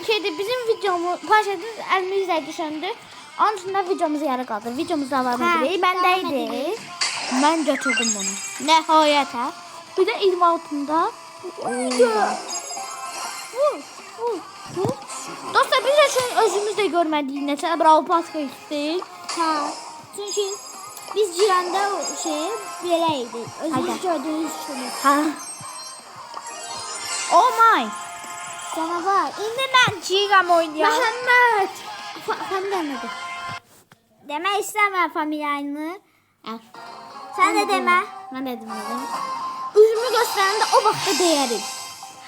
şeyde bizim videomuz başladı, elimizle düşündü. Onun için de videomuzu yarı kaldı. Videomuz devam ediyor. Ben deydi. Ben götürdüm bunu. Nihayet ha. Bir de 26'ında. Dostlar biz de şu özümüzde görmediği neçə bravo paska etdik. Ha. Çünkü biz Cihan'da şey böyleydi. Özümüz gördüğünüz için. Ha. Oh my. Canavar. İndi ben Cihan oynuyorum. Məhəmməd. Sən demədi. Demek istemem familiyayını. Al. Sen de deme. Mən dedim. Üzümü göstərəndə o vaxtda deyərik.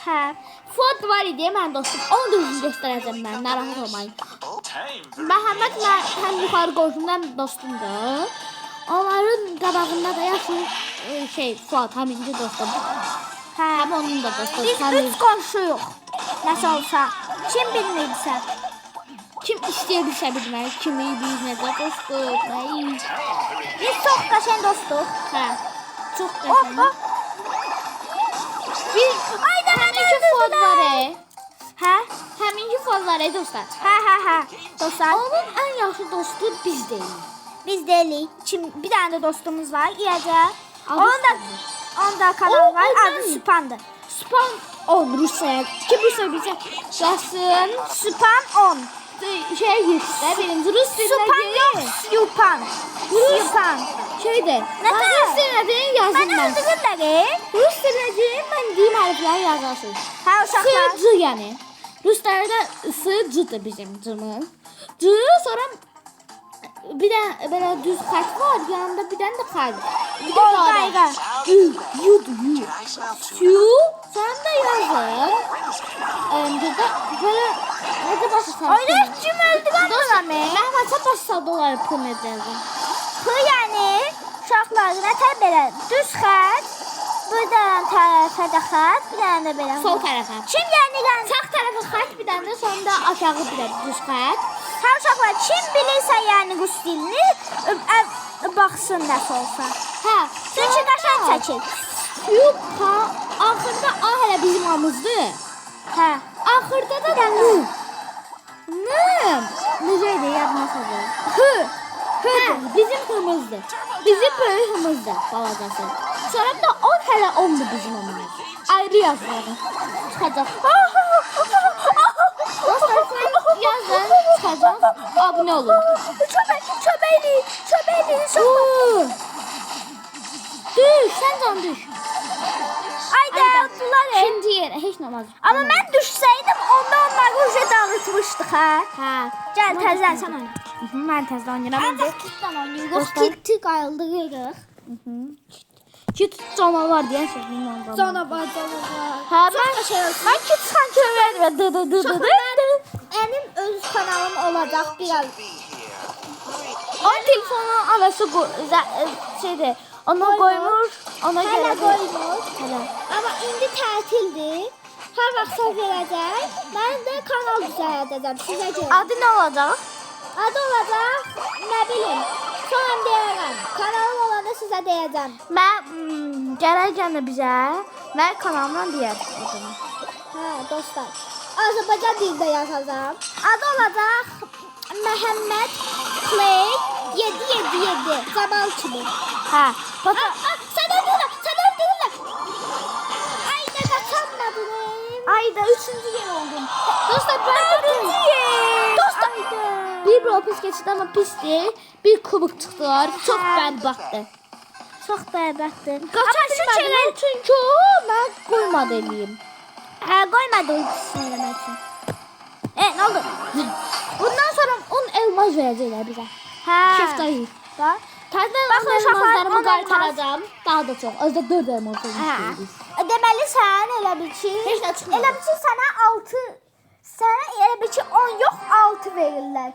Ha. Fuad var idi mən dostum. Onu da üzümü göstərəcəm mən. Narahat olmayın. Məhəmməd həm yuxarı qoltuğumdan dostumdur. Onların qabağında da yaşlı Fuad həminci dostum. Həm onun da dostum. Biz üç komşuyuz. Nasıl olsa. Kim bilmirsə. Kim istəyə bilsə bilmək, kimi biz necə dostluq, nə iş. Biz çok kaşen dostuz. Hə. Çox Hop qəşəng. hop. Bir Ayda həminki Fuad var. Ha? Həminki Fuad var dostlar. Ha. Dostlar. Onun ən yaxşı dostu biz deyilik. Biz delik. Şimdi bir tane de dostumuz var. İyice. Adı Onun da kanalı var. O Adı değil. Süpan'dı. Spam on Rusya. Kim Rusya bilsə yazsın. Süpan 10. Şey yüksək birinci Rus Süpan yok. Süpan. Süpan. Şeydir. Ne Rus kadar? dilini yazdım Ben mən. öldürürleri. Rus dilini mən deyim hərfləri yazarsın. Ha uşaklar. Sığ yəni. Ruslarda sığcıdır bizim cımın. C sonra bir de böyle düz xətt var, yanında bir tane de xətt. Bir de Qayğı. Yu. Su. Sonra da yazın. Bir de böyle ne de başa saldı. Öyle kim öldüren Dostlar, mı? mən WhatsApp başa saldı onları pın edəcəm. Bu yani uşaklar ne tabi böyle düz xət. Buradan tarafa da xət. Bir tane de böyle. Sol tərəfə. Kim yani ben? Sağ tərəfə xətt bir tane de sonra da aşağı bir de düz xətt. Ha uşaklar kim bilirse yani Rus dilini baksın nasıl olsa. Hə. Çünkü kaşan çəkil. Yupa. Axırda A hələ bizim amızdır. Ha. Axırda da N. N. Necədir yadıma saldı. H. H. Bizim hımızdır. Bizim böyük hımızdır balacası. Sonra da 10 hələ 10'dur bizim amımız. Ayrı yazıyorum. Çıxacaq. Dostlar sen yazın çıxacaq. Abunə olun. Çöbeyli. Düş. Sen can düş. Ayda bunlar. Şimdi yer. Heç namaz. Ama ben düşseydim onda onları uca dağıtmıştık ha. Ha. Gel tezden sen oyna. Mən təzə oynayıram. Ancaq kitdən oynayırıq. Dostlar. Kiti qayıldırırıq. Kit canavar deyəsən ondan. Canavar. Ha ben kit sanki vermə. Benim öz kanalım olacak biraz. O telefonu anası şeyde ona koymuş. Ona Hala göre koymuş. Hala. Ama indi tətildir. Her vaxt verəcək. Ben de kanal düzəldəcəm sizə görə. Adı ne olacak? Adı olacaq, nə bilim. Sonra deyərəm. Kanalım olanda sizə deyəcəm. Ben gələcəm də bizə. Mən kanalımdan deyər. Hə, dostlar. Azərbaycan dilində yazacağam. Adı olacaq Məhəmməd Play 777. Cabal kimi. Ha. Sən öldürürlər. Ay, nə qaçanmadın. Ayda 3-cü yer oldum. Dostlar ben Dördüncüyüm. Dostlar. Bir bro pis geçti ama pisti. Bir kubuk çıktılar. Çok berbattı. Çox bədbəxtdir. Kaçırmadım çünkü ben koymadı eləyim. Qoymadı ultisini eləmək üçün. Ne oldu? Bundan sonra 10 elmas verəcəklər bizə. Hə. Çift ayı. Bax. Təzədən Baxın, elmaslarımı uşaqlar, qaytaracağım. Daha da çox. Özdə 4 elmas Hə. olmuş. Deməli sən elə bil ki, Heç nə çıxmır. elə bil ki sənə 6 elə bil ki 10 yox 6 verirlər.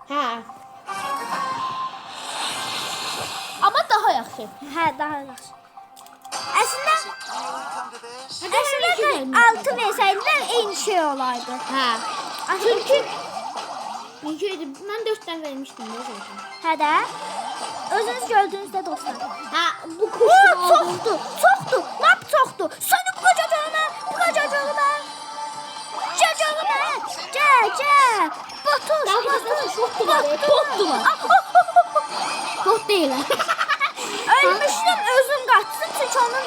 Hə. Amma daha yaxşı. Hə, daha yaxşı. Əslində Əslində 6 versəydilər eyni şey olaydı. Hə. Çünki mən 4-dən vermişdim də zaten. Hə də. Özünüz gördüyünüzdə dostlar. Hə, bu O kuşun çoxdur. Lap çoxdur. Sənin qocacığına, bu qocacığına. Cacığına. Gəl. Ece. Batuş. Botdular. Bot değiller. Ölmüşdüm özüm qaçsın çünki onun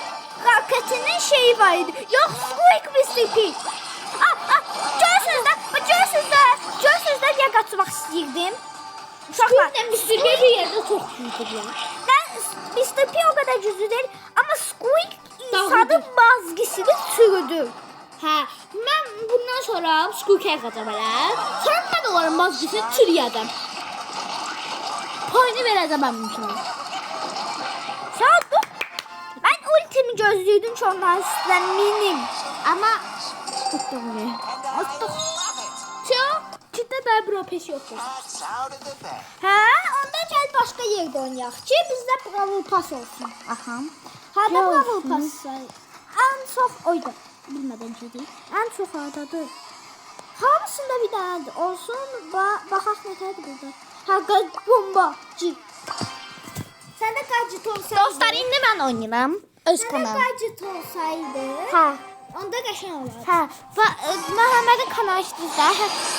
raketinin şeyi var idi. Yox, Squeak Mr. P. Görürsünüz də niyə qaçmaq istəyirdim? Uşaqlar. Mr. B bir yerde çok büyüdür. Mr. P o kadar güçlü değil ama Squeak insanın Dağıdır. mazgisini çürüdü. Ha, ben bundan sonra Squeak'e kaçacağım hele. Sonra ben onların mazgisini çürüyeceğim. Payını vereceğim ben mümkün. Saat bu. Ben ultimi gözlüydüm ki ondan sizden minim. Ama tuttum ne? Attık. Çok ciddi ben bir opes yoktur. Hə, onda gəl başqa yerdə oynayaq ki, bizdə Brawl Pass olsun. Aha. Harda Yox, Brawl Pass var? Ən çox oyda. Bilmədən gedik. Ən çox hardadır? Hamısında bir dənədir. Olsun, baxaq nətədir burada. Hə, bomba. Sən də gadget olsaydın. Dostlar indi ben oynayıram. Öz Sən də kanalım. gadget olsaydı. Ha. Onda qəşəng olardı. Ha, Məhəmmədin kanalı açdınızsa,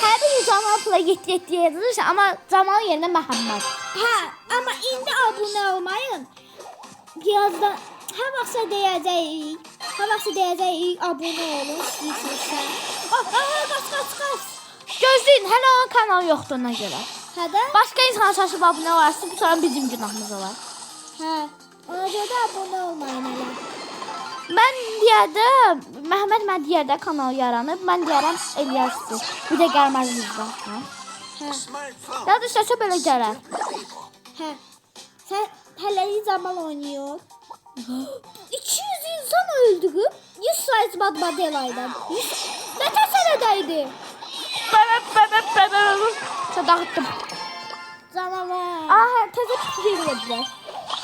hər bir Camal Play 7 yazılırsa, amma Camal yerine Məhəmməd. Hə, amma indi abunə olmayın. Birazdan hər vaxtsa deyəcəyik, abunə olun istəyirsinizsə. Qaç. Gözləyin, hələ onun kanalı yoxdur ona görə. Hə də? Başqa insana çaşıb abunə olarsa, bu sonra bizim günahımız olar. Hə. Ona görə də abunə olmayın hələ. Mən deyədə, Məhəmməd mən deyədə kanal yaranıb, mən deyərəm Elyasdır. Bir də gəlməliyizdə. Hə. Ya da səsə belə gələr. Hə. Sən hələlik zaman oynayır. 200 insan öldürüb 100% badbadelaydı. Nə təsələdəydi? Sən dağıtdım. Canavar. Aha, təzə bir edilər.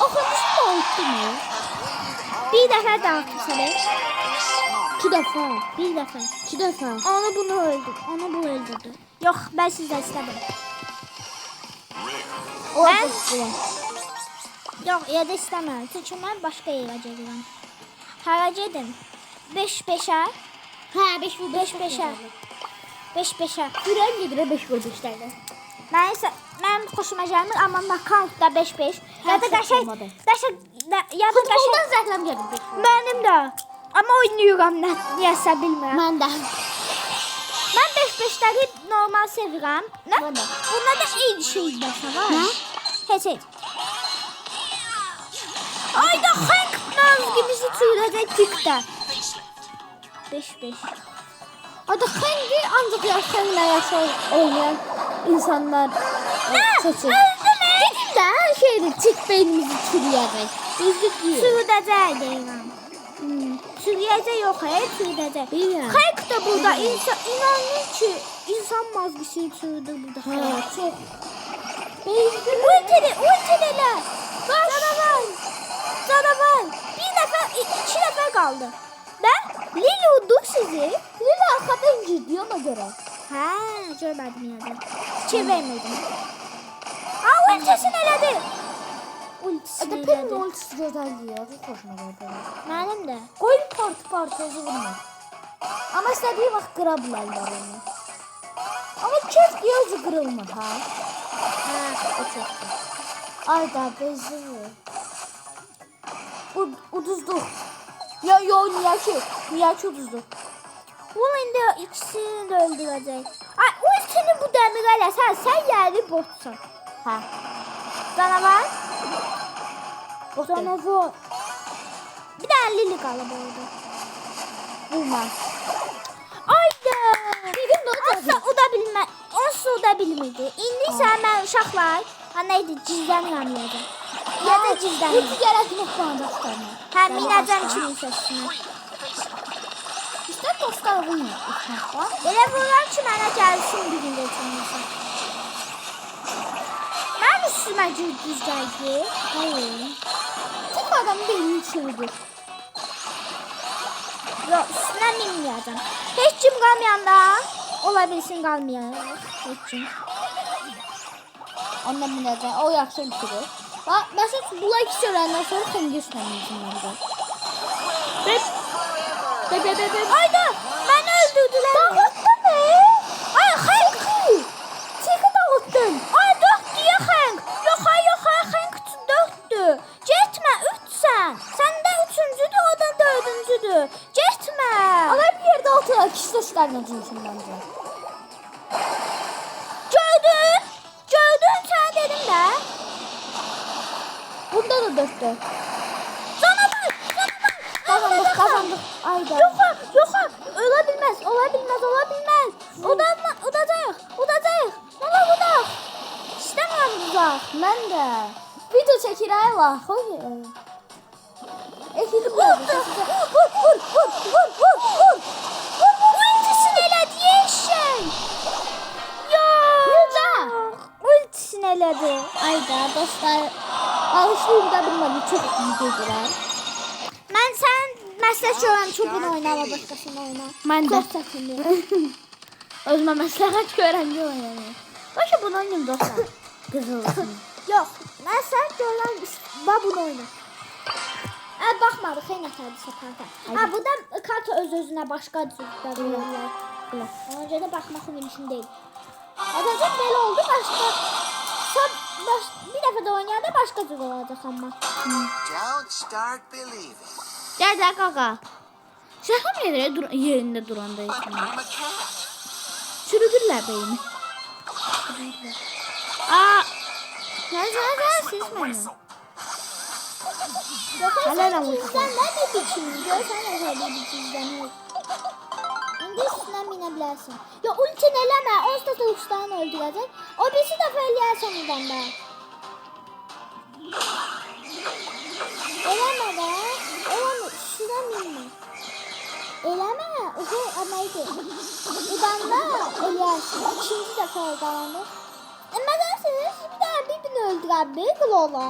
Oxumuşum da oldu mu? Bir dəfə dağıtdım səni. 2 dəfə. Bir dəfə. 2 dəfə. Onu bunu öldür. Onu bu öldürdü. Yox, mən sizdən istəmirəm. Ben Yox, yerdə istəmirəm. Çünki mən başqa yerə gedirəm. Hara gedim? 5-5-ə. hə 5 vur 5-5-ə. 5-5-ə. Sürən gedir 5 vur 5-lərdə. Mən xoşuma gəlmir, amma knockout da 5-5. Ya da qəşəng, olmadı. ya da qəşəng. Futboldan zəhləm gedir 5 vur. Mənim də. Amma oynayıram niyəsə bilmirəm. Mən də. Mən 5-5-ləri normal sevirəm. Nə? Mən də. Bunda da eyni şey məsələ var. Nə? Heç. Ayda Hank nazgimizi tüyləcək tikdə. 5-5. Adı hangi ancaq yaşlarla yaşar oynayan insanlar seçir. Cidden de her şeyde çık beynimizi çürüyerek. Düzlük yiyor. Tüydəcək deyirəm. Tüyləcək yox, tüydəcək. Bilirəm. Hank da burada inanır ki, insan mazgisini tüydür burada. Ha, çok. Ultidilə. Canavar. Bir dəfə, 2 dəfə qaldı. Ben Lili udum sizi. Lili arkadan gidiyor ona göre. Hə, görmədim yəni. Fikir vermədim. Ultisini elədi. Ultisini Adı Pelin elədi. ultisi güzel diyor. Çok hoşuma geldi. Mənim də. Koyun parti vurma. Ama istediği vaxt kırabilirler onu. Ama keşke yazı kırılma ha. Hə, o çoxdur. Ayda bezir. Uduzduk. Ya niye ki uduzduk? Bu indi ikisini də öldürəcək. Ay, ultini bu dəmir eləsən, sən yəni botsan. Ha. Canavar. Canavar. Bir dənə Lili qalıb orada. Vurma. Ayda. Dedim de o Asla uda bilmə. Asla uda bilmirdi. İndi isə mən uşaqlar, neydi, cizdən yeyəcəm. Ya da cizdən. Ulti yaratmak bana dostlarına. Hə, minəcəm kimin səsinə. İşte dostlar vurma. Elə vururam ki, mənə gəlsin bir gündə kiminsə. Mən üstümə düz gəldi. Hayır. Tek adam benim çığırdı. Yox, üstünə minməyəcəm. Heç kim qalmayanda, ola bilsin qalmayacaq. Heç kim. Ondan bineceğim. O yaxşı bir şey. Bak mesela bu ikisi öğrenden sonra hangi üstlenmeyeceğim ben de. Ayda, məni öldürdülər. Dağıttı ne? Ay, Hank oynayacağım bence. Gördün. Gördün sen dedim de. Bunda da 4'tü. Canavar. Kazandık. Ayda. Yok. Olabilmez. Udacaq. Nala udak. İstemiyorum uzak. Mən də. Video çəkirəm bax. Ekili Vur. Ultisini elədi eşek. Yok. Ultisini elədi. Ayda dostlar. Alışlıyım da bilmədim. Çox iyi gedirəm. Mən sən məsləhət görürəm ki, bunu oynama, başqasını oyna. Mən də. Çox çətindir. Özümə məsləhət görəndə oynayıram. Başa bunu oynayım dostlar. Qızılsın. Yox, məsləhət görürəm, bunu oyna. Baxmadıq, xeyli nətərdirsə karta. Bu da karta öz-özünə başqa cüzdə verirlər. Ona görə də baxmaq mümkün deyil. Azəcək belə oldu, bir dəfə də oynayanda başqa cür olacaq amma. Don't start believing. Gəl də qaqa. Şəhəm yerində duranda I'm üçün. a cat. Çürüdürlər beyni. Aa! Siz mənə. Yox, Hələ sən nə olsun? cüzdən nə bir biçim? Görsən nə bir cüzdən yox. İndi üstündən minə bilərsən. Yox, ultin eləmə, onsuz da tavuklarını öldürəcək. O birisi dəfə eləyərsən ondan da. Eləmə də. Üstündən minmə. Eləmə, ucu əməydi. Udanda eləyərsən. İkinci dəfə qalanda. Məsələn, bir daha bir-birini öldürər, bir Lola.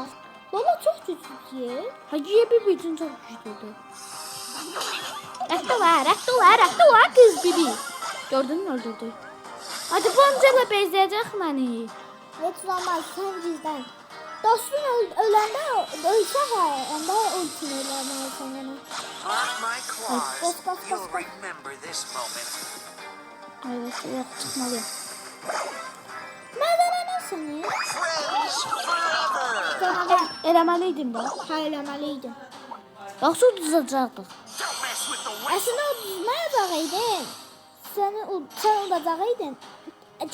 Lola çox güclüdür. Hacıya bir bütün çok güçlüydü. Rəqdə kız bibi. Gördün mü öldürdü? Hadi bu amcayla bezleyecek beni. Heç olmaz, sən gizlən. Dostun öləndə ölsə onda ultin eləməlisən ona. Mark my claws. Bas. You'll remember this moment. Evet, çıkmalıyım. Nədən ana səni? Friends forever. Canavar. Eləməliydim də. Eləməliydin. Yoxsa uduzacaqdıq. Don't mess with the wind. Əslində udmayacaq idin. Sən udacaq idin.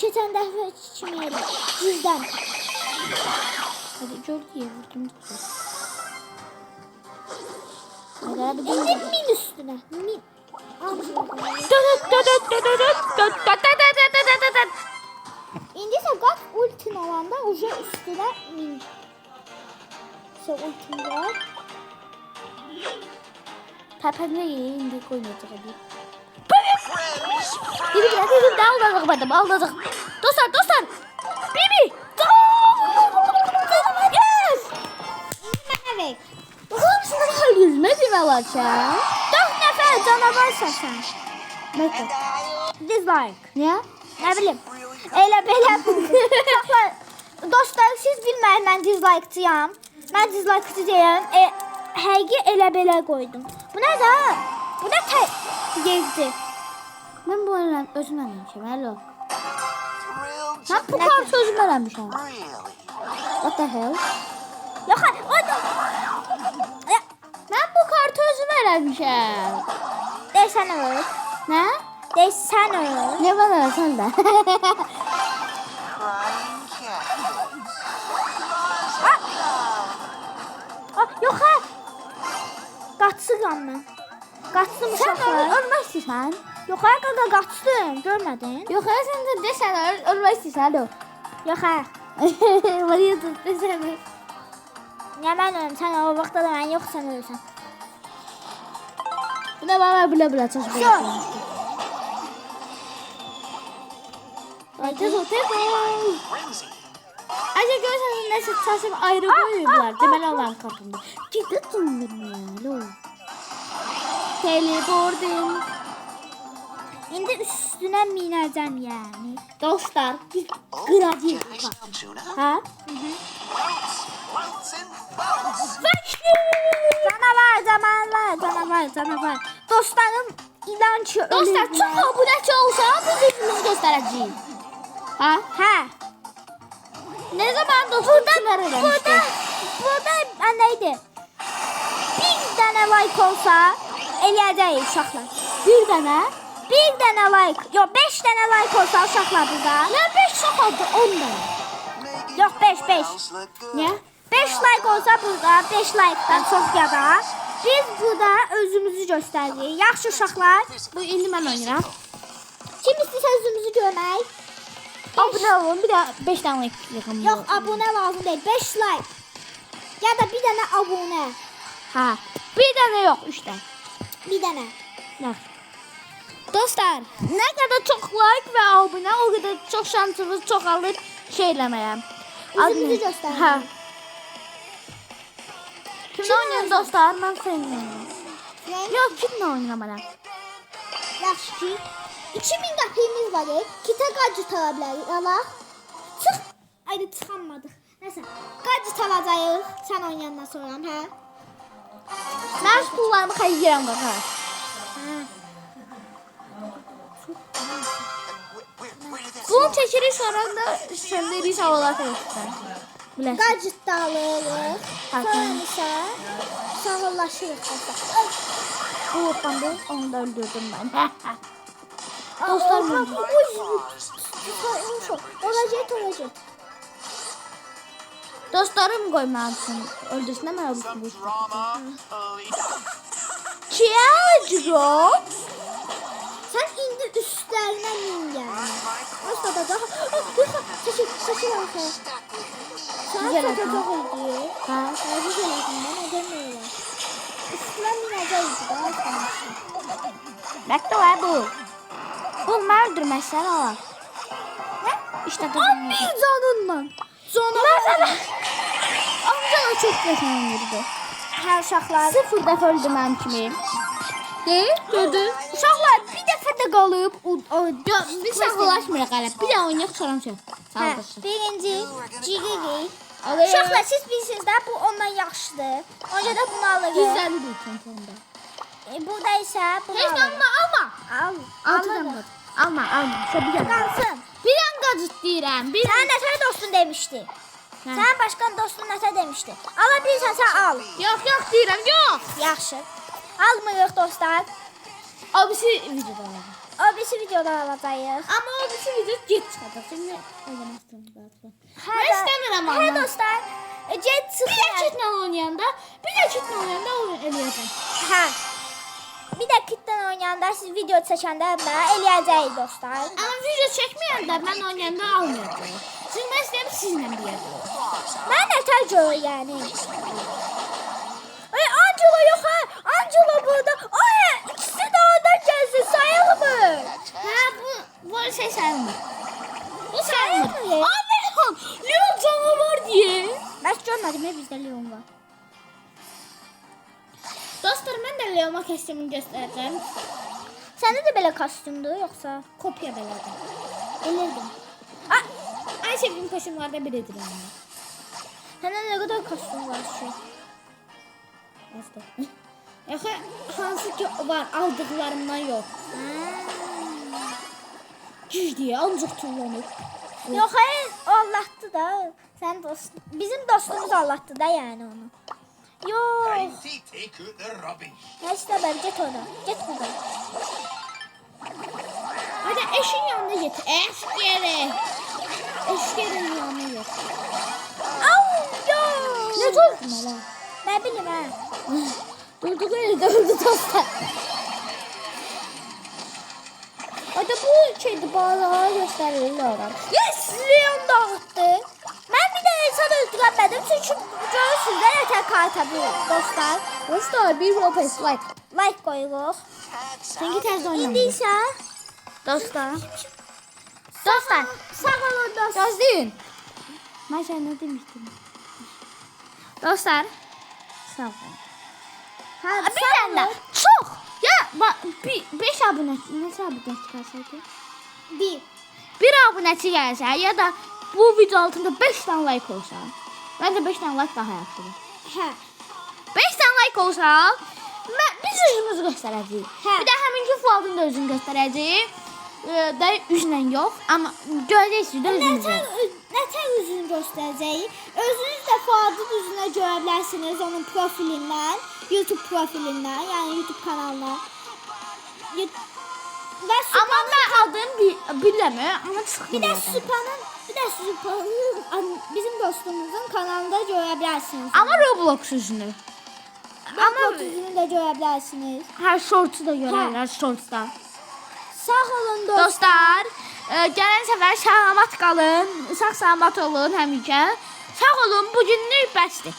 Keçən dəfə kimi elə. Cüzdən. Hadi gör diye vurdum gitti. Hadi İndi min üstünə. Min. İndi isə qaç ultin olanda uca üstünə min. Ultin var. Təpəndə indi koymayacaq hadi. Friends forever. Dedim daha alacaq madem alacaq. Dostlar. Bibi. Yes. Mənə ver. Bakalım şuna kadar yüzme mi alacaq? 4 nəfər canavarsan sən. Bekle. Dislike. Ne? Nə bilim. Really? Elə belə. Dostlar, siz bilməyin mən dislikeçıyam. Mən dislikeçı deyəm. Həqiqi elə belə qoydum. Bu nə də? Bu da gezdi. Ben bu oyunla özüm öğrenmişim. Hello. Thrilled Ben to bu kartı özüm öğrenmişim. really. What the hell? Yox, o da. Ben bu kartı özüm öğrenmişim. Deysən öl. Ne? Deysən öl. Ne bana sen de. Crying cat. Yox, qaçsın mən. Qaçdım Sen uşaqlar. ölmezsin sen. Yox, qaqa qaçdım. Görmədin? Yok ya sen de desen ölmezsin sen o. Yox, Bana tut desen. nə mən ölüm? Sən o vaxtda da mən yox, sən ölürsən. Bu da bana bile çalışma Şu. yapıyormuştu. Hadi sote koy. Frenzy. Ayrıca görürseniz neyse saçımı ayrı koyuyorlar. Demeli olan kapımda. Ciddi tanıdım ya. Lo. Teleportum. İndi üstünə minəcəm yəni. Dostlar biz Oh, kıracağız. can I smell tuna? Ha? Bounce and bounce. Canavar. Dostlarım inan ki Dostlar ölürlər. çok abunəçi olsa biz yüzümüzü göstereceğiz. Ha? Hə. Ne zaman dostum Burada neydi? Bir dənə like olsa eləyəcəyik uşaqlar. bir tane. Bir dənə like, yox 5 dənə like olsa uşaqlar burada. Nə 5 çox oldu 10 da. Yox 5. Niyə? 5 like olsa burada, 5 like-dan çox ya da biz burada özümüzü göstəririk. Yaxşı uşaqlar. Bu indi mən oynayıram. Kim istəyirsə özümüzü görmək. Abunə olun, bir də 5 dənə like yığın. Yox, abunə lazım deyil. 5 like. Ya da bir dənə abunə. Hə. Bir dənə yox, 3 dənə. Bir dənə. Yaxşı. Dostlar, nə qədər çox like və abunə, o qədər çox şansınız çoxalır şey eləməyə. Üzümüzü göstərin. Hə. Kimlə oynayın dostlar? Mən seninlə oynayım. Yox, kimlə oynayamaram. Yaxşı ki. 2000 qəpiyimiz var. Kitə qacı tala bilərik. Alaq. Çıx. Ayda çıxanmadıq. Nəsə. Qacı talacağıq. Sən oynayandan sonra, hə? Mən şu pullarımı xəyyirəm qaqa. Bunu çəkiririk sonra da söndürürük havalar tərəfdən. Biləsən. Qacı talırıq. Hakan. Sonra isə sağollaşırıq. Bu oxandı, onu da öldürdüm mən. Dostlar mı? Olacaq. Dostlarım qoymalısın. Öldürsün mən öldürsün. Drama police. Çiyacro. Sən indi üstlərinə min yəni. Üstədəcək. Çəkil arxaya. Sən Güzel çəkəcək idi. Hə. Təbrik elədim, mən edəməyəm. Üstlə minəcək idi. Bekle var bu. Bu mən öldürməzsən ala. Nə? İşte dedim. Bir canınla. Mesela. Amca da çok geçen vurdu. Hər uşaqlar. 0 dəfə öldü mənim kimi. Deyil, gördün. Uşaqlar bir dəfə də qalıb. Biz sağlaşmırıq hələ. Bir də oynayaq sonra şey. Sağ Hə, olasın. birinci Cigigi. Alır. Uşaqlar siz bilirsiniz də bu ondan yaxşıdır. Onca da bunu alırıq. Gizləndi bir çünkü onda. Burada isə bunu Heç alırıq. alma. Al. Altıdan Alırıq. qaç. Alma. Şöyle bir dənə. Qansın. Bir dənə qacıt deyirəm. Bir Sən nətər dostun demişdi. Hə. Sən başqan dostun nətər demişdi. Ala bilirsən sən al. Yox deyirəm, yox. Yaxşı. Almırıq dostlar. O birisi videoda var. O birisi videoda alacağıq. Ama o birisi video get çıxacaq. Şimdi oynamaq istəmirəm zaten. Hə Mən də- istəmirəm Hə amma. dostlar. Get Bir də çıxın. kitlə oynayanda, bir də kitlə oynayanda oyun eləyəcəm. Hə. Bir də kitdən oynayanda siz video çəkəndə də eləyəcəyik dostlar. Amma video çəkməyəndə mən oynayanda almayacağam. Çünki mən istəyirəm sizlə bir yerdə olum. Mən nətər görür yəni. Ay Angela yox ha. Angela burada. Ay ikisi də oradan gəlsin sayılmır. Hə, bu şey sayılmır. Bu Sayılmır. sayılmır. Aa, Leon! Leon canavar diye. Mən görmədim bizdə Leon var. Dostlar, mən də Leon'a kostyumunu göstərəcəm. Səndə də belə kostyumdur yoxsa? Kopya belədir. Elirdim. En sevdiğim kostyumlardan biridir yani. Səndə nə qədər kostyum var şu? Azdı. Yaxı, hansı ki var, aldıqlarımdan yox. Güc diye, ancaq tullanır. Yox, hayır, o Allah'tı da. Sən dost, bizim dostumuz Allah'tı da yəni onu. Yox. Auntie, take out the rubbish. Nə istəməm, get ona. Get buradan. Hadi eşin yanına git. Eşkere. Eşkerenin yanına git. Au, yox. Ne durdun hala? Nə bilim hə. Durduğu yerde öldü dostlar. Hadi bu şeydi, bağlığa gösterildi oradan. Yes, Leon dağıtdı. Mən bir də insan öldürəmədim çünki görürsünüz də nətər karta bu dostlar. Dostlar, bir Robes like. Like qoyuruq. Çünkü tez İndi oynamıyor. isə Dostlar. Dostlar. sağ olun dostlar. Gözleyin. Ben sana ne demiştim? Dostlar. Sağ olun. Hə, Bir tane çok. Ya bak 5 abone. Nasıl abone çıkarsaydı? Bir abonesi gelse ya da bu video altında 5 tane like olsa. Bence 5 tane like daha yaxşıdır. Hə. 5 tane like olsa biz özümüzü göstereceğiz. Hə. Bir de həminki Fuad'ın da özünü göstereceğiz. Da üzlə yox, amma görəcəksiniz də özünüzü. Nətər üzünü göstərəcəyik? Özünüz də Fuadın üzünə görə bilərsiniz onun profilindən, YouTube profilindən, yəni YouTube kanalına. Və Amma mən adını bilmirəm, amma çıxmır. bir də Süpanın bizim dostumuzun kanalında görə bilərsiniz. Amma Roblox üzünü. Amma yüzünü də görə bilərsiniz. Hər shortsu da görərlər shortsda. Sağ olun dostlar. Dostlar, gələn səfər salamat qalın, sağ-salamat olun həmişə. Sağ olun, bugünlük bəsdir.